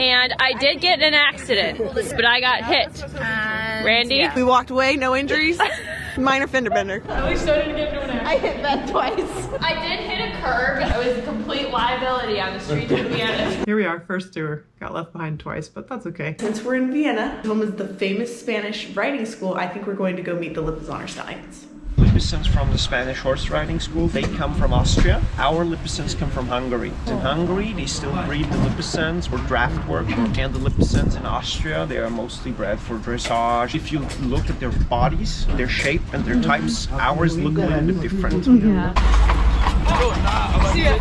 And I did get in an accident, but I got hit. Randy? Yeah. We walked away, no injuries. Minor fender bender. At least I didn't get into an accident. I hit Ben twice. I did hit a curb. I was a complete liability on the streets of Vienna. Here we are, first tour. Got left behind twice, but that's okay. Since we're in Vienna, home is the famous Spanish riding school, I think we're going to go meet the Lippizaner stallions. Lipizans from the Spanish horse riding school, they come from Austria. Our Lipizans come from Hungary. In Hungary, they still breed the Lipizans for draft work, and the Lipizans in Austria, they are mostly bred for dressage. If you look at their bodies, their shape and their types, ours look a little bit different. Yeah. See ya.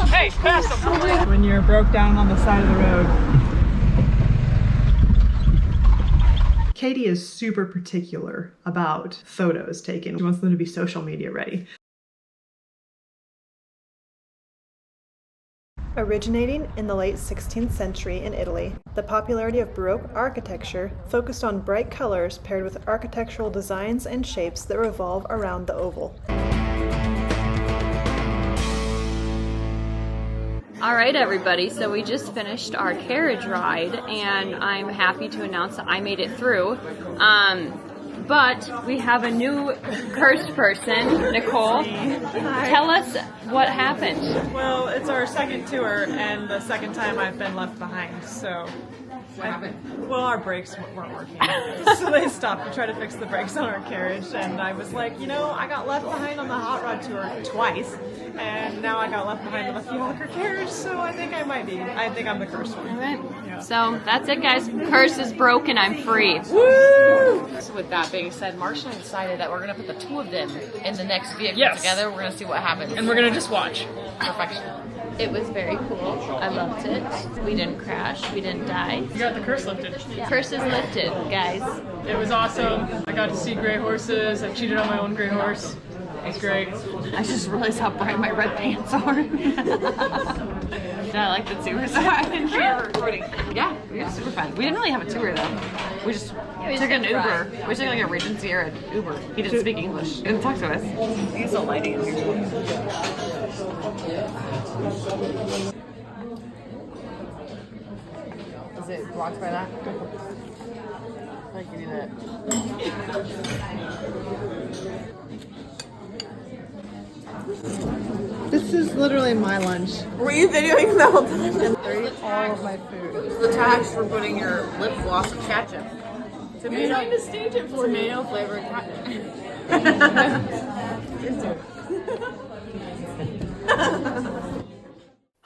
Hey, pass them. When you're broke down on the side of the road. Katie is super particular about photos taken. She wants them to be social media ready. Originating in the late 16th century in Italy, the popularity of Baroque architecture focused on bright colors paired with architectural designs and shapes that revolve around the oval. All right, everybody, so we just finished our carriage ride, and I'm happy to announce that I made it through. But we have a new cursed person, Nicole. Hi. Tell us what happened. Well, it's our second tour, and the second time I've been left behind, so... What happened? Well, our brakes weren't working, so they stopped to try to fix the brakes on our carriage, and I was like, you know, I got left behind on the hot rod tour twice, and now I got left behind on the FIaker carriage, so I think I'm the cursed one. All right, yeah. So that's it, guys. Curse is broken, I'm free. Woo! So with that being said, Marshall decided that we're going to put the two of them in the next vehicle Yes. together. We're going to see what happens. And we're going to just watch. Perfection. It was very cool. I loved it. We didn't crash. We didn't die. You got the curse lifted. Curse is lifted, guys. It was awesome. I got to see gray horses. I cheated on my own gray horse. It was great. I just realized how bright my red pants are. I like the tour, so I didn't hear recording. Yeah, it was super fun. We didn't really have a tour though. We just took an Uber. We took like a Regency or an Uber. He didn't speak English. He didn't talk to us. He's so lighting in here. Is it blocked by that? I like you do that. This is literally my lunch. Were you videoing the whole time? And all of my food. The tax for putting your lip gloss of ketchup. Tomato, trying to stage it for tomato flavored ketchup.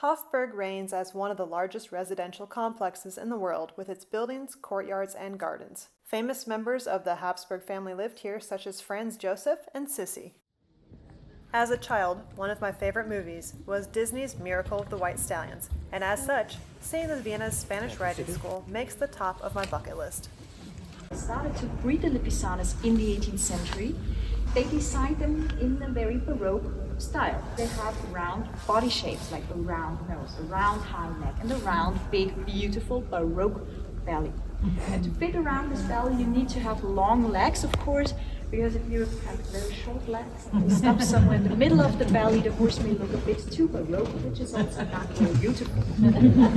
Hofburg reigns as one of the largest residential complexes in the world with its buildings, courtyards, and gardens. Famous members of the Habsburg family lived here, such as Franz Joseph and Sissy. As a child, one of my favorite movies was Disney's Miracle of the White Stallions, and as such, seeing the Vienna's Spanish riding school makes the top of my bucket list. Started to breed the Lippizaners in the 18th century. They designed them in a very Baroque style. They have round body shapes, like a round nose, a round high neck, and a round, big, beautiful Baroque belly. And to fit around this belly, you need to have long legs, of course, because if you have very short legs, they stop somewhere in the middle of the belly, the horse may look a bit too Baroque, which is also not very beautiful.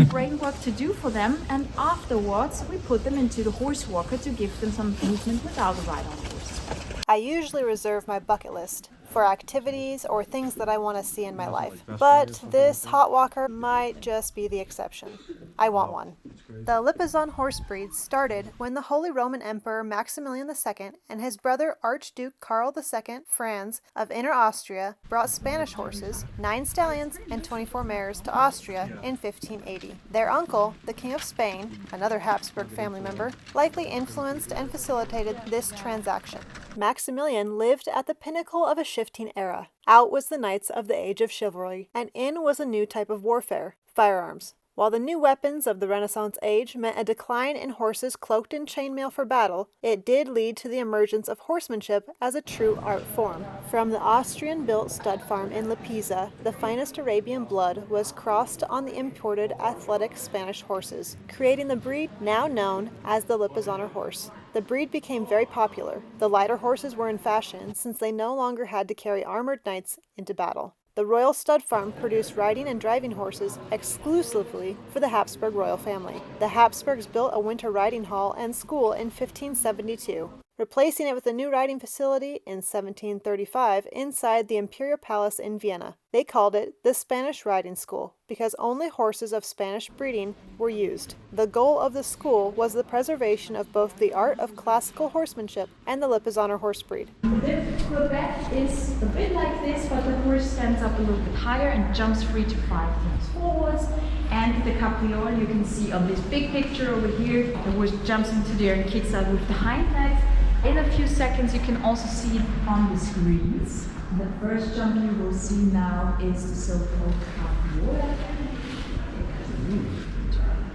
Framework to do for them, and afterwards we put them into the horse walker to give them some movement without a ride on the horse. I usually reserve my bucket list for activities or things that I want to see in my life, but this hot walker might just be the exception. I want one. The Lipizan horse breed started when the Holy Roman Emperor Maximilian II and his brother Archduke Karl II Franz of Inner Austria brought Spanish horses, 9 stallions and 24 mares, to Austria in 1580. Their uncle, the King of Spain, another Habsburg family member, likely influenced and facilitated this transaction. Maximilian lived at the pinnacle of a shifting era. Out was the knights of the age of chivalry, and in was a new type of warfare, firearms. While the new weapons of the Renaissance age meant a decline in horses cloaked in chainmail for battle, it did lead to the emergence of horsemanship as a true art form. From the Austrian-built stud farm in Lippizaner, the finest Arabian blood was crossed on the imported athletic Spanish horses, creating the breed now known as the Lippizaner horse. The breed became very popular. The lighter horses were in fashion since they no longer had to carry armored knights into battle. The Royal Stud Farm produced riding and driving horses exclusively for the Habsburg royal family. The Habsburgs built a winter riding hall and school in 1572, replacing it with a new riding facility in 1735 inside the Imperial Palace in Vienna. They called it the Spanish Riding School because only horses of Spanish breeding were used. The goal of the school was the preservation of both the art of classical horsemanship and the Lippizaner horse breed. The Quebec is a bit like this, but the horse stands up a little bit higher and jumps 3 to 5 turns forwards. And the capriole you can see on this big picture over here, the horse jumps into there and kicks out with the hind legs. In a few seconds you can also see it on the screens. The first jump you will see now is the so-called capriole.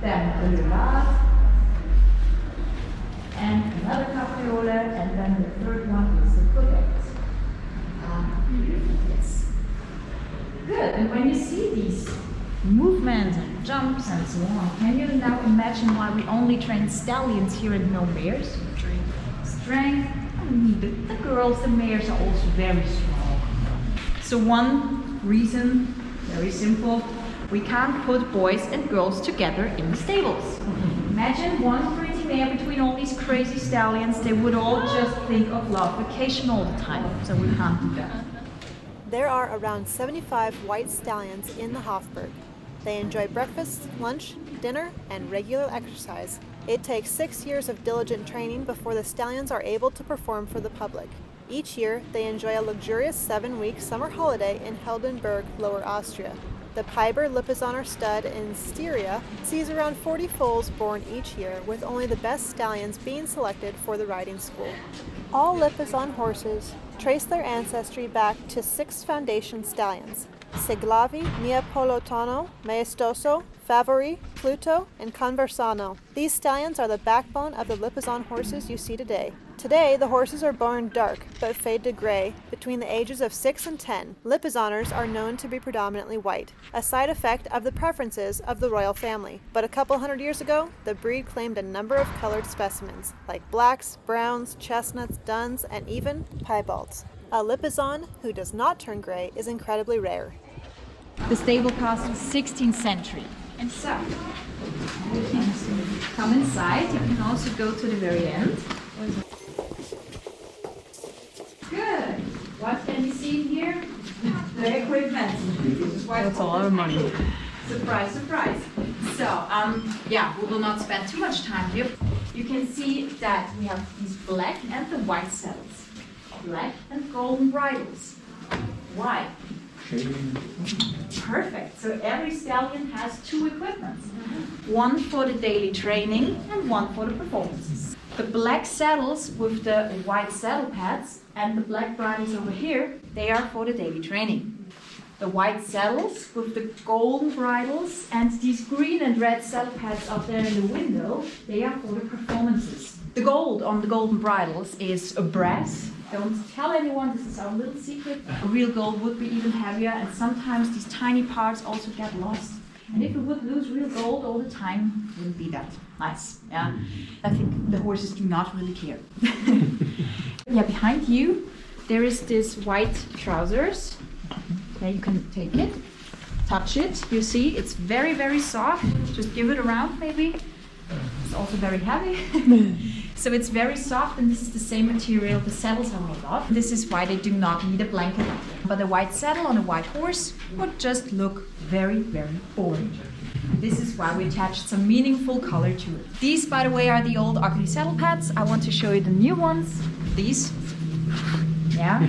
Then the levade. And another capriole, and then the third one is the Quebec. Yes. Good, and when you see these movements and jumps and so on, can you now imagine why we only train stallions here and no mares? Strength. The girls, the mares are also very strong. So one reason, very simple, we can't put boys and girls together in the stables. Imagine one pretty mare between all these crazy stallions, they would all just think of love vacation all the time, so we can't do that. There are around 75 white stallions in the Hofburg. They enjoy breakfast, lunch, dinner, and regular exercise. It takes 6 years of diligent training before the stallions are able to perform for the public. Each year, they enjoy a luxurious 7-week summer holiday in Heldenberg, Lower Austria. The Piber Lippizaner stud in Styria sees around 40 foals born each year, with only the best stallions being selected for the riding school. All Lippizan horses trace their ancestry back to 6 foundation stallions: Seglavi, Neapolitano, Maestoso, Favori, Pluto, and Conversano. These stallions are the backbone of the Lippizan horses you see today. Today, the horses are born dark, but fade to gray between the ages of 6 and 10. Lippizaners are known to be predominantly white, a side effect of the preferences of the royal family. But a couple hundred years ago, the breed claimed a number of colored specimens, like blacks, browns, chestnuts, duns, and even piebalds. A Lippizan who does not turn gray is incredibly rare. The stable cost was 16th century. And so, you can come inside. You can also go to the very end. Good. What can you see here? The equipment. That's a lot of money. Surprise, surprise. So, yeah, we will not spend too much time here. You can see that we have these black and the white saddles. Black and golden bridles. Why? Perfect. So every stallion has 2 equipments. One for the daily training and one for the performances. The black saddles with the white saddle pads and the black bridles over here, they are for the daily training. The white saddles with the golden bridles and these green and red saddle pads up there in the window, they are for the performances. The gold on the golden bridles is a brass. Don't tell anyone, this is our little secret. A real gold would be even heavier, and sometimes these tiny parts also get lost. And if we would lose real gold all the time, it wouldn't be that nice. Yeah, I think the horses do not really care. Yeah, behind you, there is this white trousers. Okay, you can take it, touch it. You see, it's very, very soft. Just give it around, maybe. It's also very heavy. So it's very soft, and this is the same material the saddles are made of. This is why they do not need a blanket. But a white saddle on a white horse would just look very, very boring. This is why we attached some meaningful color to it. These, by the way, are the old ugly saddle pads. I want to show you the new ones. These. Yeah.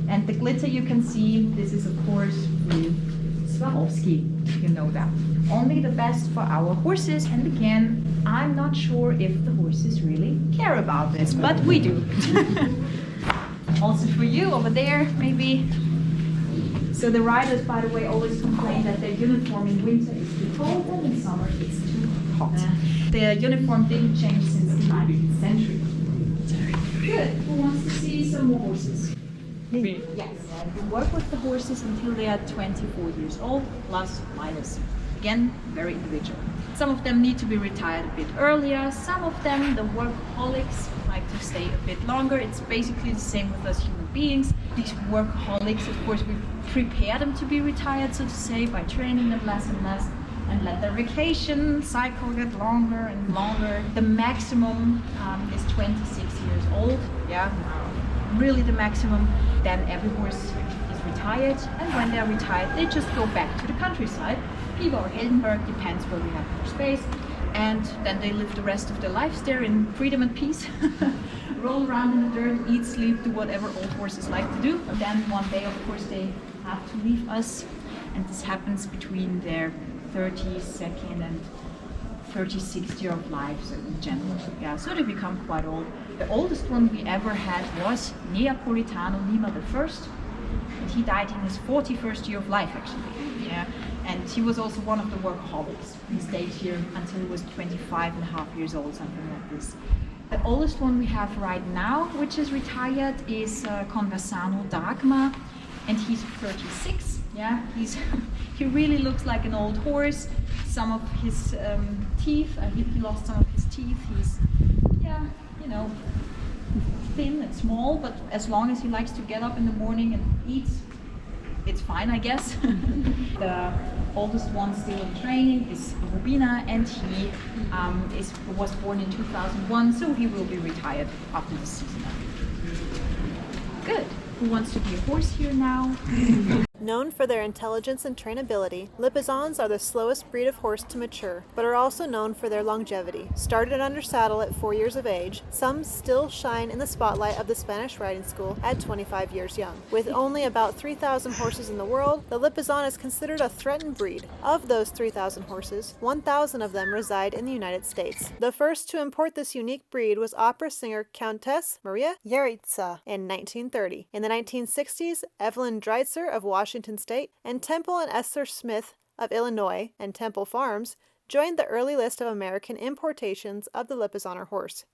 And the glitter you can see, this is of course real Swarovski, you know that. Only the best for our horses, and again, I'm not sure if the horses really care about this, but we do. Also for you over there, maybe. So the riders, by the way, always complain that their uniform in winter is too cold and in summer it's too hot. The uniform didn't change since the 19th century. Good. Who wants to see some more horses? Me. Yes. We work with the horses until they are 24 years old, plus minus. Again, very individual. Some of them need to be retired a bit earlier. Some of them, the workaholics, like to stay a bit longer. It's basically the same with us human beings. These workaholics, of course, we prepare them to be retired, so to say, by training them less and less, and let their vacation cycle get longer and longer. The maximum is 26 years old, yeah, really the maximum. Then every horse is retired, and when they're retired, they just go back to the countryside. Piva or Hildenberg, depends where we have more space. And then they live the rest of their lives there in freedom and peace. Roll around in the dirt, eat, sleep, do whatever old horses like to do. And then one day, of course, they have to leave us. And this happens between their 32nd and 36th year of life, so in general. Yeah, so they become quite old. The oldest one we ever had was Neapolitano Lima I. And he died in his 41st year of life, actually. Yeah. And he was also one of the workaholics. He stayed here until he was 25 and a half years old, something like this. The oldest one we have right now, which is retired, is Conversano Dagmar, and he's 36. Yeah, he really looks like an old horse. Some of his teeth, he lost some of his teeth. He's, yeah, you know, thin and small, but as long as he likes to get up in the morning and eat, it's fine, I guess. The oldest one still in training is Rubina, and he was born in 2001, so he will be retired after the season. Good. Who wants to be a horse here now? Known for their intelligence and trainability, Lipizans are the slowest breed of horse to mature, but are also known for their longevity. Started under saddle at 4 years of age, some still shine in the spotlight of the Spanish riding school at 25 years young. With only about 3,000 horses in the world, the Lipizan is considered a threatened breed. Of those 3,000 horses, 1,000 of them reside in the United States. The first to import this unique breed was opera singer Countess Maria Yaritza in 1930. In the 1960s, Evelyn Dreitzer of Washington State and Temple and Esther Smith of Illinois and Temple Farms joined the early list of American importations of the Lipizzaner horse.